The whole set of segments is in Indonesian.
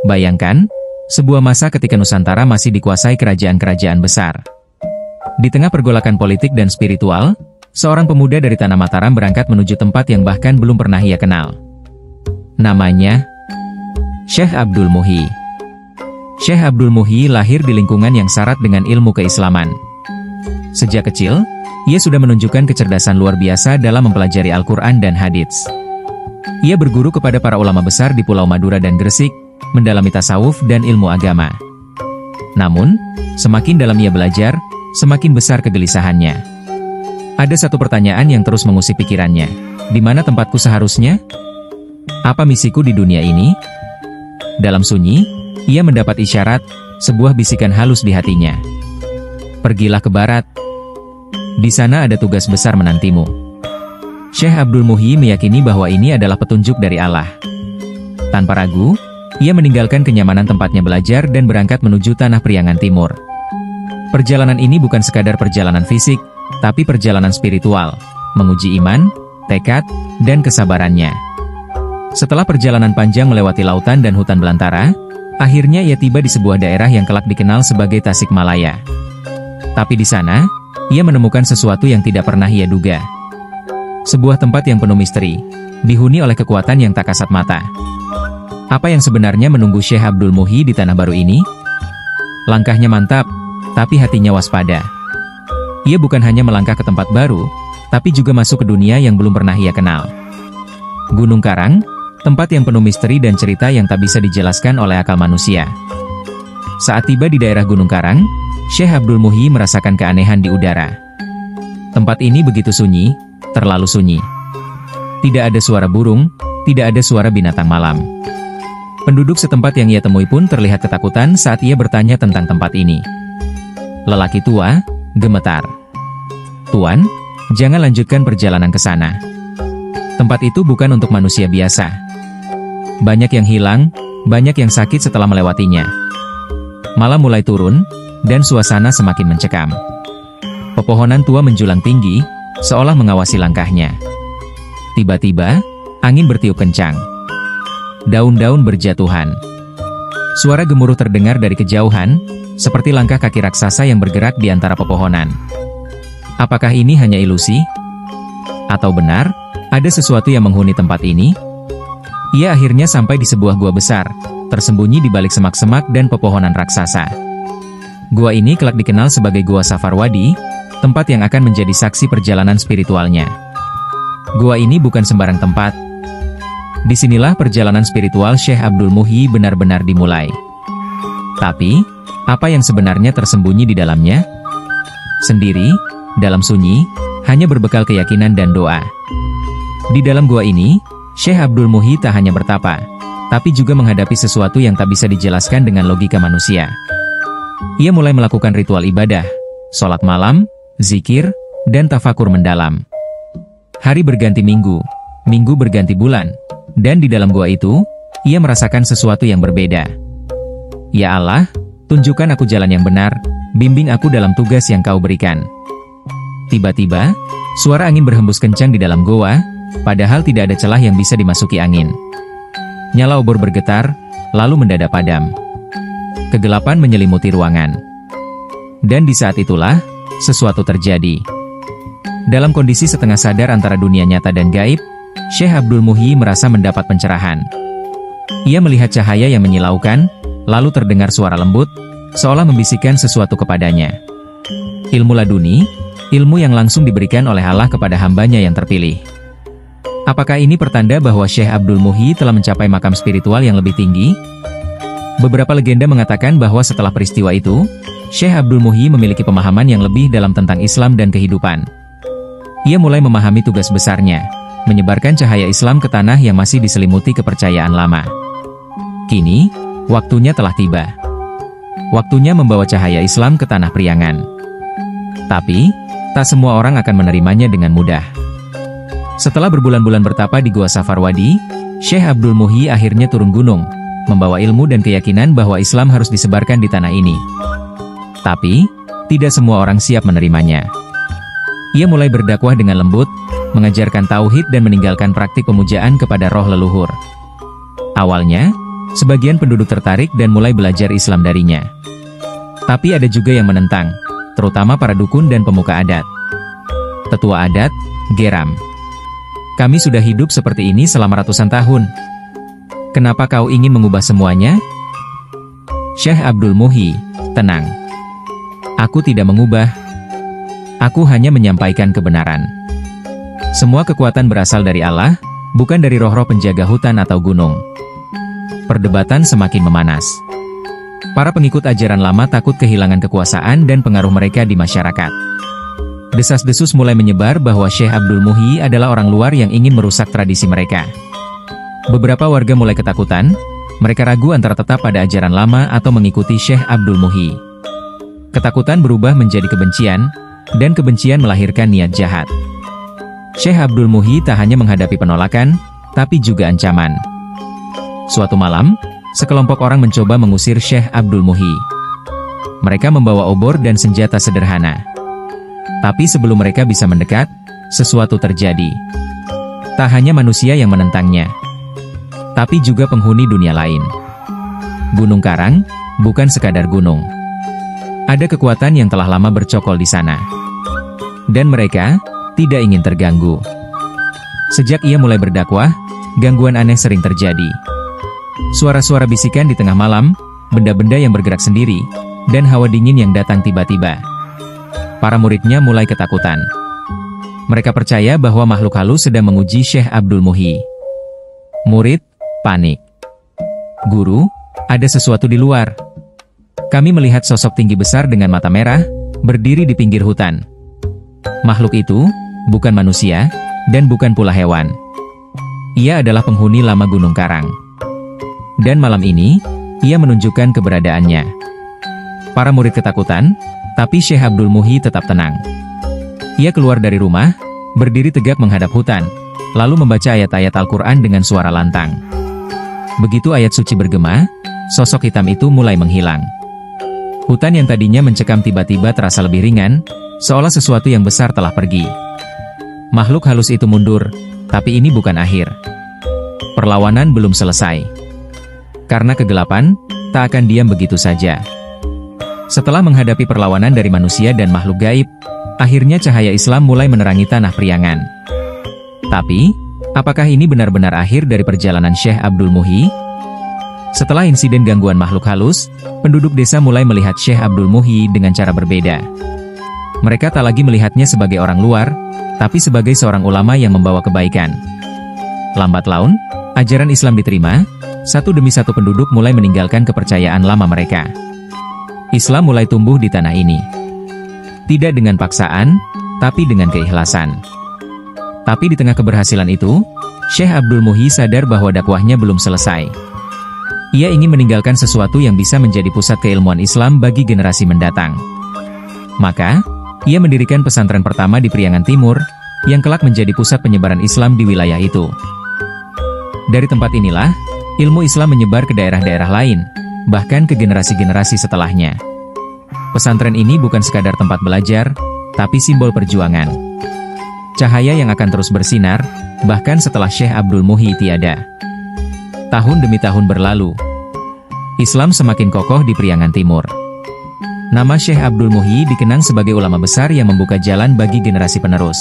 Bayangkan, sebuah masa ketika Nusantara masih dikuasai kerajaan-kerajaan besar. Di tengah pergolakan politik dan spiritual, seorang pemuda dari Tanah Mataram berangkat menuju tempat yang bahkan belum pernah ia kenal. Namanya Syekh Abdul Muhyi. Syekh Abdul Muhyi lahir di lingkungan yang syarat dengan ilmu keislaman. Sejak kecil, ia sudah menunjukkan kecerdasan luar biasa dalam mempelajari Al-Quran dan hadits. Ia berguru kepada para ulama besar di Pulau Madura dan Gresik, mendalami tasawuf dan ilmu agama. Namun, semakin dalam ia belajar, semakin besar kegelisahannya. Ada satu pertanyaan yang terus mengusik pikirannya. Di mana tempatku seharusnya? Apa misiku di dunia ini? Dalam sunyi, ia mendapat isyarat, sebuah bisikan halus di hatinya. Pergilah ke barat. Di sana ada tugas besar menantimu. Syekh Abdul Muhyi meyakini bahwa ini adalah petunjuk dari Allah. Tanpa ragu, ia meninggalkan kenyamanan tempatnya belajar dan berangkat menuju tanah Priangan Timur. Perjalanan ini bukan sekadar perjalanan fisik, tapi perjalanan spiritual, menguji iman, tekad, dan kesabarannya. Setelah perjalanan panjang melewati lautan dan hutan belantara, akhirnya ia tiba di sebuah daerah yang kelak dikenal sebagai Tasikmalaya. Tapi di sana, ia menemukan sesuatu yang tidak pernah ia duga. Sebuah tempat yang penuh misteri, dihuni oleh kekuatan yang tak kasat mata. Apa yang sebenarnya menunggu Syekh Abdul Muhyi di tanah baru ini? Langkahnya mantap, tapi hatinya waspada. Ia bukan hanya melangkah ke tempat baru, tapi juga masuk ke dunia yang belum pernah ia kenal. Gunung Karang, tempat yang penuh misteri dan cerita yang tak bisa dijelaskan oleh akal manusia. Saat tiba di daerah Gunung Karang, Syekh Abdul Muhyi merasakan keanehan di udara. Tempat ini begitu sunyi, terlalu sunyi. Tidak ada suara burung, tidak ada suara binatang malam. Penduduk setempat yang ia temui pun terlihat ketakutan saat ia bertanya tentang tempat ini. Lelaki tua gemetar. "Tuan, jangan lanjutkan perjalanan ke sana. Tempat itu bukan untuk manusia biasa. Banyak yang hilang, banyak yang sakit setelah melewatinya." Malam mulai turun, dan suasana semakin mencekam. Pepohonan tua menjulang tinggi, seolah mengawasi langkahnya. Tiba-tiba, angin bertiup kencang. Daun-daun berjatuhan. Suara gemuruh terdengar dari kejauhan, seperti langkah kaki raksasa yang bergerak di antara pepohonan. Apakah ini hanya ilusi? Atau benar, ada sesuatu yang menghuni tempat ini? Ia akhirnya sampai di sebuah gua besar, tersembunyi di balik semak-semak dan pepohonan raksasa. Gua ini kelak dikenal sebagai Gua Safarwadi, tempat yang akan menjadi saksi perjalanan spiritualnya. Gua ini bukan sembarang tempat. Disinilah perjalanan spiritual Syekh Abdul Muhyi benar-benar dimulai. Tapi, apa yang sebenarnya tersembunyi di dalamnya? Sendiri, dalam sunyi, hanya berbekal keyakinan dan doa. Di dalam gua ini, Syekh Abdul Muhyi tak hanya bertapa, tapi juga menghadapi sesuatu yang tak bisa dijelaskan dengan logika manusia. Ia mulai melakukan ritual ibadah, sholat malam, zikir, dan tafakur mendalam. Hari berganti minggu, minggu berganti bulan, dan di dalam gua itu, ia merasakan sesuatu yang berbeda. Ya Allah, tunjukkan aku jalan yang benar, bimbing aku dalam tugas yang Kau berikan. Tiba-tiba, suara angin berhembus kencang di dalam goa, padahal tidak ada celah yang bisa dimasuki angin. Nyala obor bergetar, lalu mendadak padam. Kegelapan menyelimuti ruangan. Dan di saat itulah, sesuatu terjadi. Dalam kondisi setengah sadar antara dunia nyata dan gaib, Syekh Abdul Muhyi merasa mendapat pencerahan. Ia melihat cahaya yang menyilaukan, lalu terdengar suara lembut, seolah membisikkan sesuatu kepadanya. Ilmu laduni, ilmu yang langsung diberikan oleh Allah kepada hambanya yang terpilih. Apakah ini pertanda bahwa Syekh Abdul Muhyi telah mencapai makam spiritual yang lebih tinggi? Beberapa legenda mengatakan bahwa setelah peristiwa itu, Syekh Abdul Muhyi memiliki pemahaman yang lebih dalam tentang Islam dan kehidupan. Ia mulai memahami tugas besarnya, menyebarkan cahaya Islam ke tanah yang masih diselimuti kepercayaan lama. Kini, waktunya telah tiba. Waktunya membawa cahaya Islam ke tanah Priangan. Tapi, tak semua orang akan menerimanya dengan mudah. Setelah berbulan-bulan bertapa di Gua Safarwadi, Syekh Abdul Muhyi akhirnya turun gunung, membawa ilmu dan keyakinan bahwa Islam harus disebarkan di tanah ini. Tapi, tidak semua orang siap menerimanya. Ia mulai berdakwah dengan lembut, mengajarkan tauhid dan meninggalkan praktik pemujaan kepada roh leluhur. Awalnya, Sebagian penduduk tertarik dan mulai belajar Islam darinya. Tapi ada juga yang menentang, terutama para dukun dan pemuka adat. Tetua adat, geram. Kami sudah hidup seperti ini selama ratusan tahun. Kenapa kau ingin mengubah semuanya? Syekh Abdul Muhyi, tenang. Aku tidak mengubah. Aku hanya menyampaikan kebenaran. Semua kekuatan berasal dari Allah, bukan dari roh-roh penjaga hutan atau gunung. Perdebatan semakin memanas. Para pengikut ajaran lama takut kehilangan kekuasaan dan pengaruh mereka di masyarakat. Desas-desus mulai menyebar bahwa Syekh Abdul Muhyi adalah orang luar yang ingin merusak tradisi mereka. Beberapa warga mulai ketakutan, mereka ragu antara tetap pada ajaran lama atau mengikuti Syekh Abdul Muhyi. Ketakutan berubah menjadi kebencian, dan kebencian melahirkan niat jahat. Syekh Abdul Muhyi tak hanya menghadapi penolakan, tapi juga ancaman. Suatu malam, sekelompok orang mencoba mengusir Syekh Abdul Muhyi. Mereka membawa obor dan senjata sederhana. Tapi sebelum mereka bisa mendekat, sesuatu terjadi. Tak hanya manusia yang menentangnya, tapi juga penghuni dunia lain. Gunung Karang, bukan sekadar gunung. Ada kekuatan yang telah lama bercokol di sana. Dan mereka tidak ingin terganggu. Sejak ia mulai berdakwah, gangguan aneh sering terjadi. Suara-suara bisikan di tengah malam, benda-benda yang bergerak sendiri, dan hawa dingin yang datang tiba-tiba. Para muridnya mulai ketakutan. Mereka percaya bahwa makhluk halus sedang menguji Syekh Abdul Muhyi. Murid, panik. Guru, ada sesuatu di luar. Kami melihat sosok tinggi besar dengan mata merah, berdiri di pinggir hutan. Makhluk itu bukan manusia, dan bukan pula hewan. Ia adalah penghuni lama Gunung Karang. Dan malam ini, ia menunjukkan keberadaannya. Para murid ketakutan, tapi Syekh Abdul Muhyi tetap tenang. Ia keluar dari rumah, berdiri tegak menghadap hutan, lalu membaca ayat-ayat Al-Quran dengan suara lantang. Begitu ayat suci bergema, sosok hitam itu mulai menghilang. Hutan yang tadinya mencekam tiba-tiba terasa lebih ringan, seolah sesuatu yang besar telah pergi. Makhluk halus itu mundur, tapi ini bukan akhir. Perlawanan belum selesai. Karena kegelapan, tak akan diam begitu saja. Setelah menghadapi perlawanan dari manusia dan makhluk gaib, akhirnya cahaya Islam mulai menerangi tanah Priangan. Tapi, apakah ini benar-benar akhir dari perjalanan Syekh Abdul Muhyi? Setelah insiden gangguan makhluk halus, penduduk desa mulai melihat Syekh Abdul Muhyi dengan cara berbeda. Mereka tak lagi melihatnya sebagai orang luar, tapi sebagai seorang ulama yang membawa kebaikan. Lambat laun, ajaran Islam diterima, satu demi satu penduduk mulai meninggalkan kepercayaan lama mereka. Islam mulai tumbuh di tanah ini. Tidak dengan paksaan, tapi dengan keikhlasan. Tapi di tengah keberhasilan itu, Syekh Abdul Muhyi sadar bahwa dakwahnya belum selesai. Ia ingin meninggalkan sesuatu yang bisa menjadi pusat keilmuan Islam bagi generasi mendatang. Maka, ia mendirikan pesantren pertama di Priangan Timur, yang kelak menjadi pusat penyebaran Islam di wilayah itu. Dari tempat inilah, ilmu Islam menyebar ke daerah-daerah lain, bahkan ke generasi-generasi setelahnya. Pesantren ini bukan sekadar tempat belajar, tapi simbol perjuangan. Cahaya yang akan terus bersinar, bahkan setelah Syekh Abdul Muhyi tiada. Tahun demi tahun berlalu, Islam semakin kokoh di Priangan Timur. Nama Syekh Abdul Muhyi dikenang sebagai ulama besar yang membuka jalan bagi generasi penerus.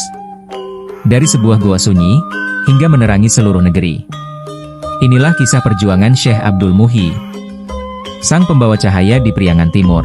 Dari sebuah gua sunyi, hingga menerangi seluruh negeri. Inilah kisah perjuangan Syekh Abdul Muhyi, sang pembawa cahaya di Priangan Timur.